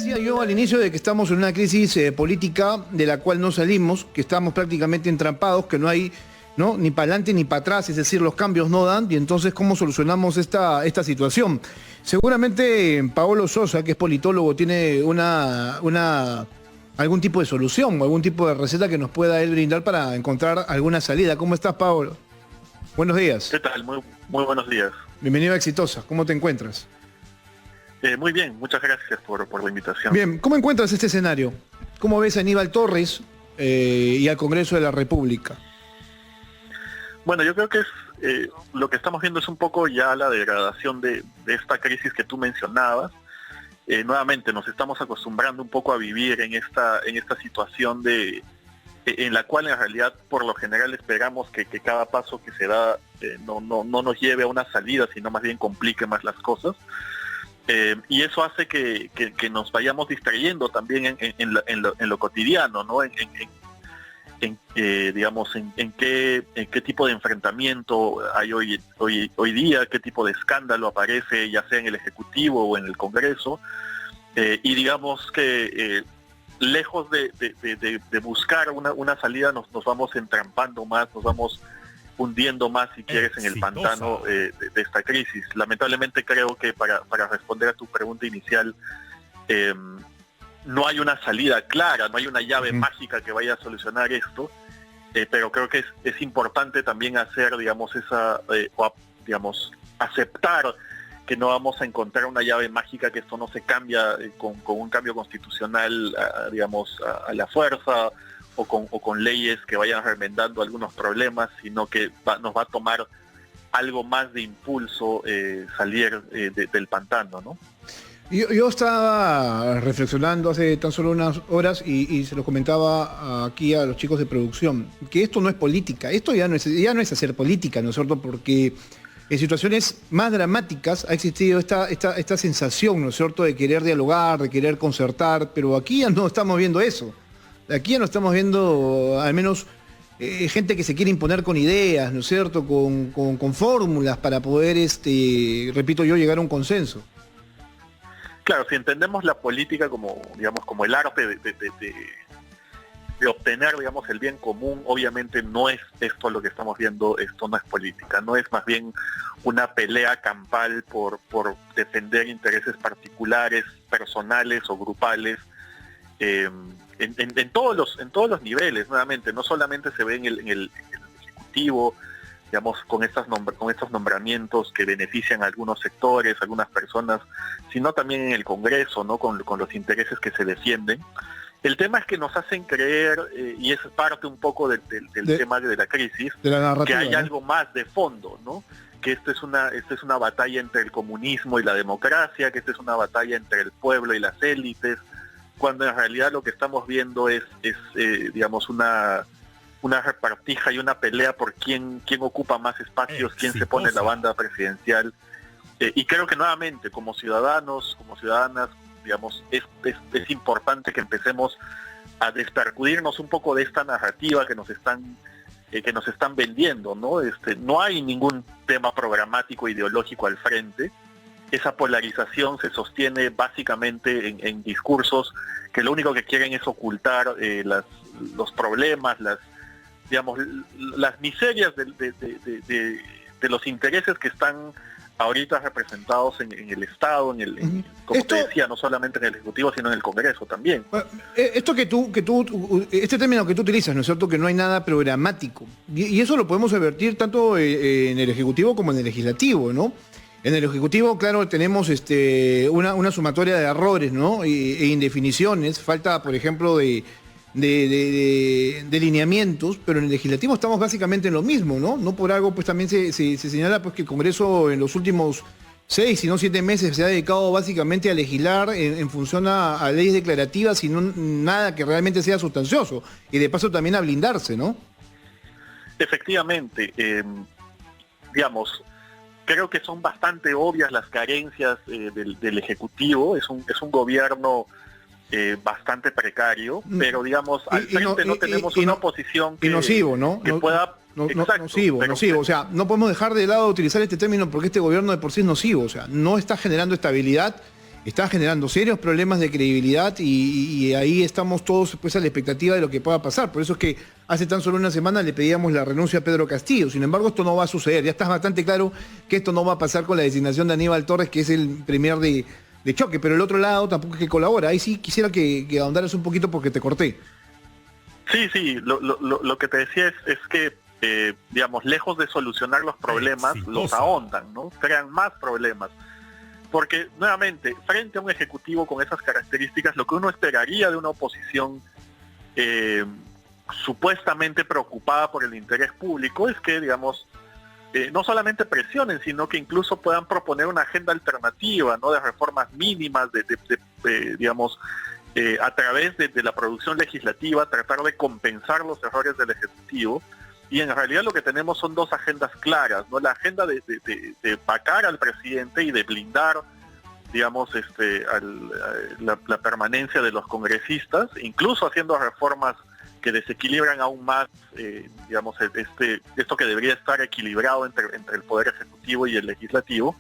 Decía yo al inicio de que estamos en una crisis política de la cual no salimos, que estamos prácticamente entrampados, que no hay ni para adelante ni para atrás, es decir, los cambios no dan, y entonces ¿cómo solucionamos esta situación? Seguramente Paolo Sosa, que es politólogo, tiene algún tipo de solución o algún tipo de receta que nos pueda él brindar para encontrar alguna salida. ¿Cómo estás, Paolo? Buenos días. ¿Qué tal? Muy buenos días. Bienvenido a Exitosa. ¿Cómo te encuentras? Muy bien, muchas gracias por la invitación. Bien, ¿cómo encuentras este escenario? ¿Cómo ves a Aníbal Torres y al Congreso de la República? Bueno, yo creo que lo que estamos viendo es un poco ya la degradación de esta crisis que tú mencionabas. Nuevamente nos estamos acostumbrando un poco a vivir en esta situación en la cual en realidad por lo general esperamos que cada paso que se da no nos lleve a una salida, sino más bien complique más las cosas. Y eso hace que nos vayamos distrayendo también en lo cotidiano, ¿no? Digamos, en qué tipo de enfrentamiento hay hoy día, qué tipo de escándalo aparece, ya sea en el Ejecutivo o en el Congreso. Y digamos que lejos de buscar una salida, nos vamos entrampando más, nos vamos hundiendo más, si quieres, en el pantano de esta crisis. Lamentablemente creo que para responder a tu pregunta inicial, no hay una salida clara, no hay una llave mágica que vaya a solucionar esto, pero creo que es importante también hacer, digamos, aceptar que no vamos a encontrar una llave mágica, que esto no se cambia con un cambio constitucional, digamos, a la fuerza, o con leyes que vayan remendando algunos problemas, sino que nos va a tomar algo más de impulso salir del pantano, ¿no? Yo estaba reflexionando hace tan solo unas horas y se lo comentaba aquí a los chicos de producción, que esto no es política, esto ya no es hacer política, ¿no es cierto? Porque en situaciones más dramáticas ha existido esta sensación, ¿no es cierto?, de querer dialogar, de querer concertar, pero aquí ya no estamos viendo eso. Aquí ya no estamos viendo, al menos, gente que se quiere imponer con ideas, ¿no es cierto?, con fórmulas para poder, repito yo, llegar a un consenso. Claro, si entendemos la política como, digamos, como el arte de obtener, digamos, el bien común, obviamente no es esto lo que estamos viendo, esto no es política, no es más bien una pelea campal por defender intereses particulares, personales o grupales, en todos los niveles. Nuevamente, no solamente se ve en el Ejecutivo, digamos, con estos nombramientos que benefician a algunos sectores, a algunas personas, sino también en el Congreso, ¿no?, con los intereses que se defienden. El tema es que nos hacen creer, y es parte un poco del tema de la crisis, de la narrativa, que hay ¿no?, algo más de fondo, ¿no? Que esta es una batalla entre el comunismo y la democracia, que esta es una batalla entre el pueblo y las élites, cuando en realidad lo que estamos viendo es digamos, una repartija y una pelea por quién ocupa más espacios, quién se pone en la banda presidencial. Y creo que nuevamente, como ciudadanos, como ciudadanas, digamos, es importante que empecemos a despercudirnos un poco de esta narrativa que nos están vendiendo, ¿no? No hay ningún tema programático ideológico al frente. Esa polarización se sostiene básicamente en discursos que lo único que quieren es ocultar los problemas, las miserias de los intereses que están ahorita representados en el Estado, como te decía, no solamente en el Ejecutivo, sino en el Congreso también. Este término que tú utilizas, ¿no es cierto?, que no hay nada programático. Y eso lo podemos advertir tanto en el Ejecutivo como en el Legislativo, ¿no? En el Ejecutivo, claro, tenemos una sumatoria de errores, ¿no?, e indefiniciones. Falta, por ejemplo, de lineamientos, pero en el Legislativo estamos básicamente en lo mismo, ¿no? No por algo, pues también se señala, pues, que el Congreso en los últimos 6, si no 7 meses se ha dedicado básicamente a legislar en función a leyes declarativas y no nada que realmente sea sustancioso. Y de paso también a blindarse, ¿no? Efectivamente, digamos, creo que son bastante obvias las carencias del Ejecutivo. Es un gobierno bastante precario, pero digamos, al frente no tenemos una oposición que nocivo, ¿no? Que pueda... Exacto, nocivo. O sea, no podemos dejar de lado utilizar este término porque este gobierno de por sí es nocivo. O sea, no está generando estabilidad está generando serios problemas de credibilidad y ahí estamos todos pues a la expectativa de lo que pueda pasar. Por eso es que hace tan solo una semana le pedíamos la renuncia a Pedro Castillo. Sin embargo, esto no va a suceder. Ya está bastante claro que esto no va a pasar con la designación de Aníbal Torres, que es el premier de choque, pero el otro lado tampoco es que colabora. Ahí sí quisiera que ahondaras un poquito porque te corté. Sí, lo que te decía es que, digamos, lejos de solucionar los problemas, los ahondan, ¿no? Crean más problemas. Porque, nuevamente, frente a un ejecutivo con esas características, lo que uno esperaría de una oposición supuestamente preocupada por el interés público es que, digamos, no solamente presionen, sino que incluso puedan proponer una agenda alternativa, ¿no? De reformas mínimas, digamos, a través de la producción legislativa, tratar de compensar los errores del Ejecutivo. Y en realidad lo que tenemos son dos agendas claras, ¿no? La agenda de vacar al presidente y de blindar, digamos, la permanencia de los congresistas, incluso haciendo reformas que desequilibran aún más, digamos, esto que debería estar equilibrado entre el Poder Ejecutivo y el Legislativo.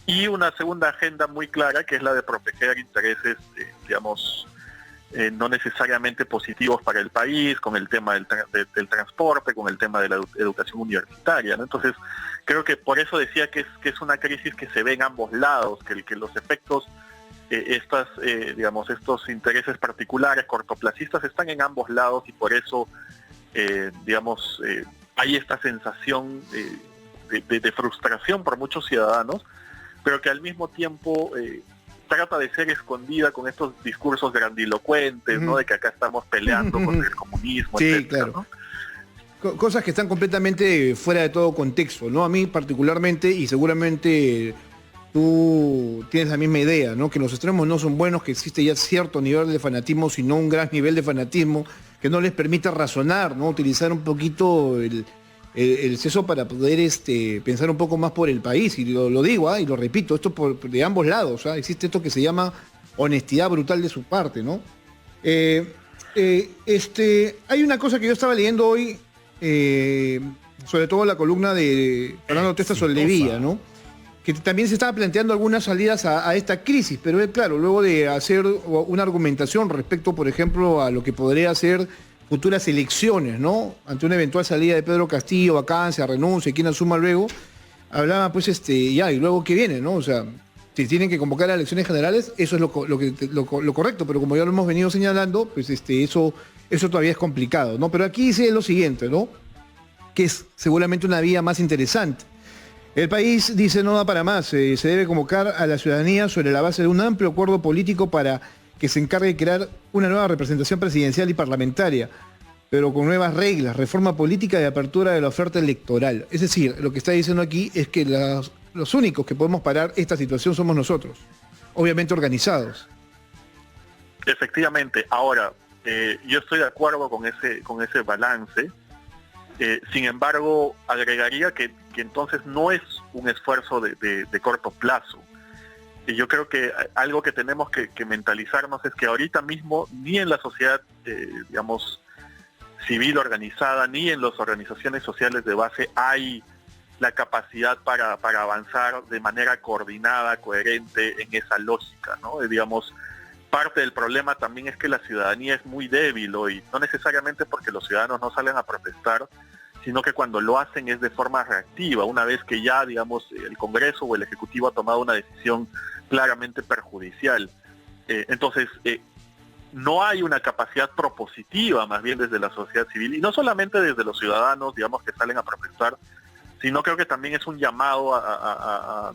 Y una segunda agenda muy clara, que es la de proteger intereses, digamos, no necesariamente positivos para el país, con el tema del transporte, con el tema de la educación universitaria, ¿no? Entonces, creo que por eso decía que es una crisis que se ve en ambos lados, que los efectos, digamos, estos intereses particulares, cortoplacistas, están en ambos lados y por eso, digamos, hay esta sensación de frustración por muchos ciudadanos, pero que al mismo tiempo trata de ser escondida con estos discursos grandilocuentes, ¿no? De que acá estamos peleando contra el comunismo, sí, etcétera, claro. ¿no? Cosas que están completamente fuera de todo contexto, ¿no? A mí particularmente, y seguramente tú tienes la misma idea, ¿no? Que los extremos no son buenos, que existe ya cierto nivel de fanatismo, sino un gran nivel de fanatismo que no les permite razonar, ¿no? Utilizar un poquito el seso para poder pensar un poco más por el país. Y lo digo, y lo repito, esto de ambos lados, ¿ah? Existe esto que se llama honestidad brutal de su parte, ¿no? Hay una cosa que yo estaba leyendo hoy, sobre todo la columna de Fernando Testa Soldevilla, ¿no? Que también se estaba planteando algunas salidas a esta crisis, pero claro, luego de hacer una argumentación respecto, por ejemplo, a lo que podría ser futuras elecciones, ¿no? Ante una eventual salida de Pedro Castillo, vacancia, renuncia, quien asuma luego, hablaba pues y luego qué viene, ¿no? O sea, si tienen que convocar a elecciones generales, eso es lo correcto, pero como ya lo hemos venido señalando, pues eso todavía es complicado, ¿no? Pero aquí dice lo siguiente, ¿no? Que es seguramente una vía más interesante. El país, dice, no da para más, se debe convocar a la ciudadanía sobre la base de un amplio acuerdo político para que se encargue de crear una nueva representación presidencial y parlamentaria, pero con nuevas reglas, reforma política y apertura de la oferta electoral. Es decir, lo que está diciendo aquí es que los únicos que podemos parar esta situación somos nosotros, obviamente organizados. Efectivamente. Ahora, yo estoy de acuerdo con ese balance. Sin embargo, agregaría que entonces no es un esfuerzo de corto plazo. Y yo creo que algo que tenemos que mentalizarnos es que ahorita mismo ni en la sociedad, digamos, civil organizada, ni en las organizaciones sociales de base hay la capacidad para avanzar de manera coordinada, coherente en esa lógica, ¿no? Digamos, parte del problema también es que la ciudadanía es muy débil hoy, no necesariamente porque los ciudadanos no salen a protestar, sino que cuando lo hacen es de forma reactiva, una vez que ya, digamos, el Congreso o el Ejecutivo ha tomado una decisión claramente perjudicial. Entonces, no hay una capacidad propositiva, más bien desde la sociedad civil, y no solamente desde los ciudadanos, digamos, que salen a protestar, sino creo que también es un llamado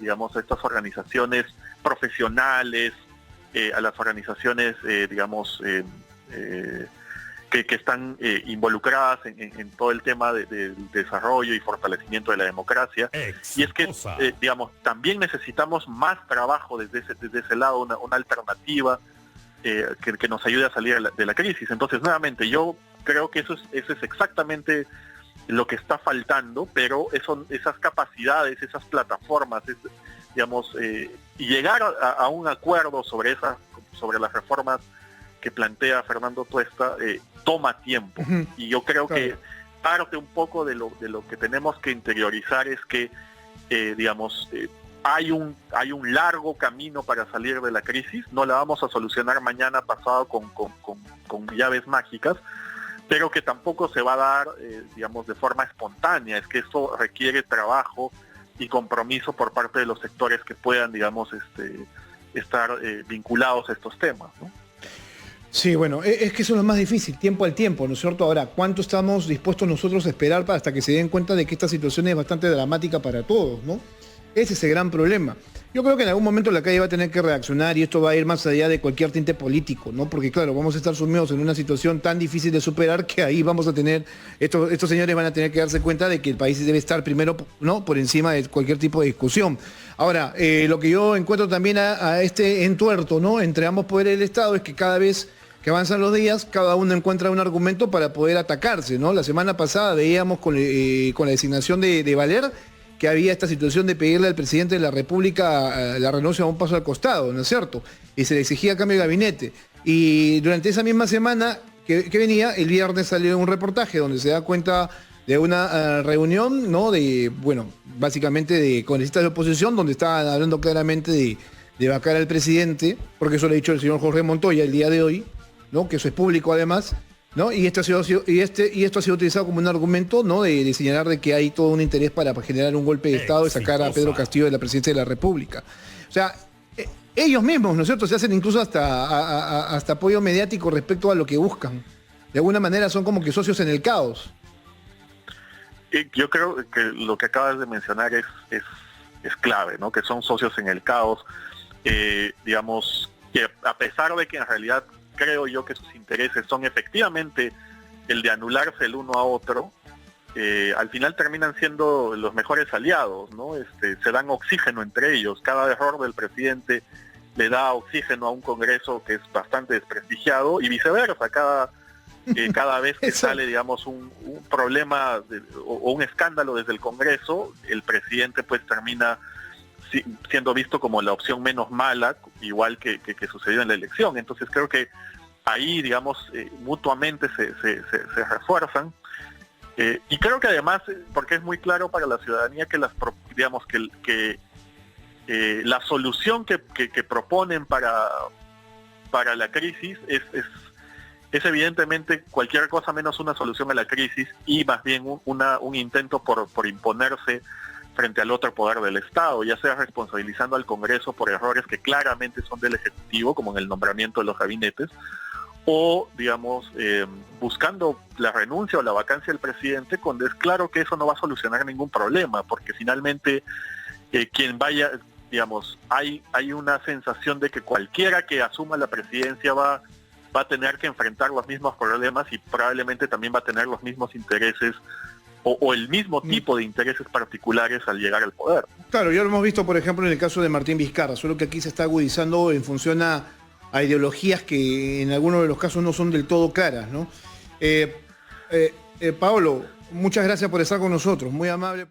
digamos, a estas organizaciones profesionales, a las organizaciones, digamos, que están involucradas en todo el tema del desarrollo y fortalecimiento de la democracia. Y es que, digamos, también necesitamos más trabajo desde ese lado, una alternativa que nos ayude a salir de la crisis. Entonces, nuevamente, yo creo que eso es exactamente lo que está faltando, pero esas capacidades, esas plataformas, digamos, y llegar a un acuerdo sobre las reformas que plantea Fernando Tuesta toma tiempo. Uh-huh. Y yo creo que parte un poco de lo que tenemos que interiorizar es que, digamos, hay un largo camino para salir de la crisis, no la vamos a solucionar mañana pasado con llaves mágicas, pero que tampoco se va a dar, digamos, de forma espontánea. Es que esto requiere trabajo y compromiso por parte de los sectores que puedan, digamos, estar vinculados a estos temas, ¿no? Sí, bueno, es que eso es lo más difícil, tiempo al tiempo, ¿no es cierto? Ahora, ¿cuánto estamos dispuestos nosotros a esperar hasta que se den cuenta de que esta situación es bastante dramática para todos, ¿no? Ese es el gran problema. Yo creo que en algún momento la calle va a tener que reaccionar y esto va a ir más allá de cualquier tinte político, ¿no? Porque claro, vamos a estar sumidos en una situación tan difícil de superar que ahí vamos a tener, estos señores van a tener que darse cuenta de que el país debe estar primero, ¿no?, por encima de cualquier tipo de discusión. Ahora, lo que yo encuentro también a este entuerto, ¿no?, entre ambos poderes del Estado es que cada vez que avanzan los días, cada uno encuentra un argumento para poder atacarse, ¿no? La semana pasada veíamos con la designación de Valer que había esta situación de pedirle al presidente de la República la renuncia a un paso al costado, ¿no es cierto? Y se le exigía cambio de gabinete. Y durante esa misma semana que venía, el viernes salió un reportaje donde se da cuenta de una reunión, ¿no?, de, bueno, básicamente de congresistas de oposición, donde estaban hablando claramente de vacar al presidente, porque eso lo ha dicho el señor Jorge Montoya el día de hoy, ¿no?, que eso es público además, ¿no? Y esto ha sido utilizado como un argumento, ¿no?, de señalar de que hay todo un interés para generar un golpe de Estado y sacar a Pedro Castillo de la presidencia de la República. O sea, ellos mismos, ¿no es cierto?, se hacen incluso hasta apoyo mediático respecto a lo que buscan. De alguna manera son como que socios en el caos. Yo creo que lo que acabas de mencionar es clave, ¿no? Que son socios en el caos, digamos, que a pesar de que en realidad creo yo que sus intereses son efectivamente el de anularse el uno a otro, al final terminan siendo los mejores aliados, ¿no? Se dan oxígeno entre ellos. Cada error del presidente le da oxígeno a un Congreso que es bastante desprestigiado y viceversa. Cada vez que sale, digamos, un problema o un escándalo desde el Congreso, el presidente pues termina siendo visto como la opción menos mala, igual que sucedió en la elección. Entonces creo que ahí, digamos, mutuamente se refuerzan. Y creo que además, porque es muy claro para la ciudadanía que la solución que proponen para la crisis es evidentemente cualquier cosa menos una solución a la crisis y más bien un intento por imponerse frente al otro poder del Estado, ya sea responsabilizando al Congreso por errores que claramente son del Ejecutivo, como en el nombramiento de los gabinetes, o, digamos, buscando la renuncia o la vacancia del presidente, cuando es claro que eso no va a solucionar ningún problema, porque finalmente quien vaya, digamos, hay una sensación de que cualquiera que asuma la presidencia va a tener que enfrentar los mismos problemas y probablemente también va a tener los mismos intereses o el mismo tipo de intereses particulares al llegar al poder. Claro, ya lo hemos visto, por ejemplo, en el caso de Martín Vizcarra, solo que aquí se está agudizando en función a ideologías que en algunos de los casos no son del todo claras, ¿no? Paolo, muchas gracias por estar con nosotros, muy amable.